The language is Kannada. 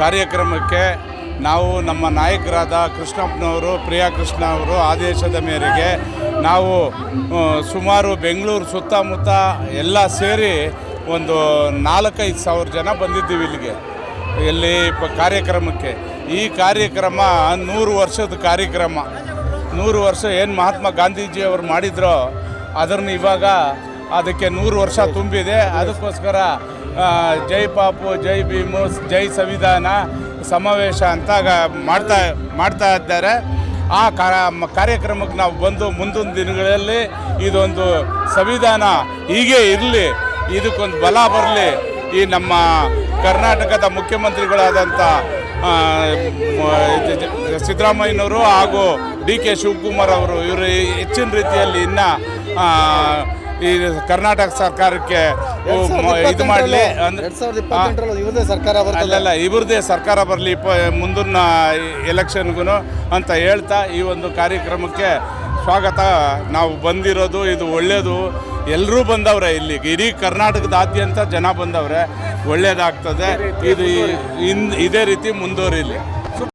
ಕಾರ್ಯಕ್ರಮಕ್ಕೆ ನಾವು ನಮ್ಮ ನಾಯಕರಾದ ಕೃಷ್ಣಪ್ಪನವರು, ಪ್ರಿಯಾ ಕೃಷ್ಣ ಅವರು ಆದೇಶದ ಮೇರೆಗೆ ನಾವು ಸುಮಾರು ಬೆಂಗಳೂರು ಸುತ್ತಮುತ್ತ ಎಲ್ಲ ಸೇರಿ ಒಂದು 4-5 ಸಾವಿರ ಜನ ಬಂದಿದ್ದೀವಿ ಇಲ್ಲಿಗೆ. ಇಲ್ಲಿ ಕಾರ್ಯಕ್ರಮಕ್ಕೆ. ಈ ಕಾರ್ಯಕ್ರಮ 100 ವರ್ಷದ ಕಾರ್ಯಕ್ರಮ. 100 ವರ್ಷ ಏನು ಮಹಾತ್ಮ ಗಾಂಧೀಜಿಯವರು ಮಾಡಿದ್ರೋ ಅದನ್ನು ಇವಾಗ ಅದಕ್ಕೆ 100 ವರ್ಷ ತುಂಬಿದೆ. ಅದಕ್ಕೋಸ್ಕರ ಜೈ ಪಾಪು, ಜೈ ಭೀಮು, ಜೈ ಸಂವಿಧಾನ ಸಮಾವೇಶ ಅಂತ ಮಾಡ್ತಾ ಇದ್ದಾರೆ. ಆ ಕಾರ್ಯಕ್ರಮಕ್ಕೆ ನಾವು ಬಂದು ಮುಂದಿನ ದಿನಗಳಲ್ಲಿ ಇದೊಂದು ಸಂವಿಧಾನ ಹೀಗೆ ಇರಲಿ, ಇದಕ್ಕೊಂದು ಬಲ ಬರಲಿ. ಈ ನಮ್ಮ ಕರ್ನಾಟಕದ ಮುಖ್ಯಮಂತ್ರಿಗಳಾದಂಥ ಸಿದ್ದರಾಮಯ್ಯನವರು ಹಾಗೂ DK ಶಿವಕುಮಾರ್ ಅವರು ಇವರು ಹೆಚ್ಚಿನ ರೀತಿಯಲ್ಲಿ ಇನ್ನು ಈ ಕರ್ನಾಟಕ ಸರ್ಕಾರಕ್ಕೆ ಇದು ಮಾಡಲಿ. ಅಲ್ಲಲ್ಲ, ಇವ್ರದ್ದೇ ಸರ್ಕಾರ ಬರಲಿ ಮುಂದಿನ ಎಲೆಕ್ಷನ್ಗೂ ಅಂತ ಹೇಳ್ತಾ ಈ ಒಂದು ಕಾರ್ಯಕ್ರಮಕ್ಕೆ ಸ್ವಾಗತ. ನಾವು ಬಂದಿರೋದು ಇದು ಒಳ್ಳೆಯದು. ಎಲ್ಲರೂ ಬಂದವ್ರೆ ಇಲ್ಲಿಗೆ, ಇಡೀ ಕರ್ನಾಟಕದಾದ್ಯಂತ ಜನ ಬಂದವ್ರೆ. ಒಳ್ಳೆಯದಾಗ್ತದೆ. ಇದು ಇದೇ ರೀತಿ ಮುಂದುವರಿಲಿ.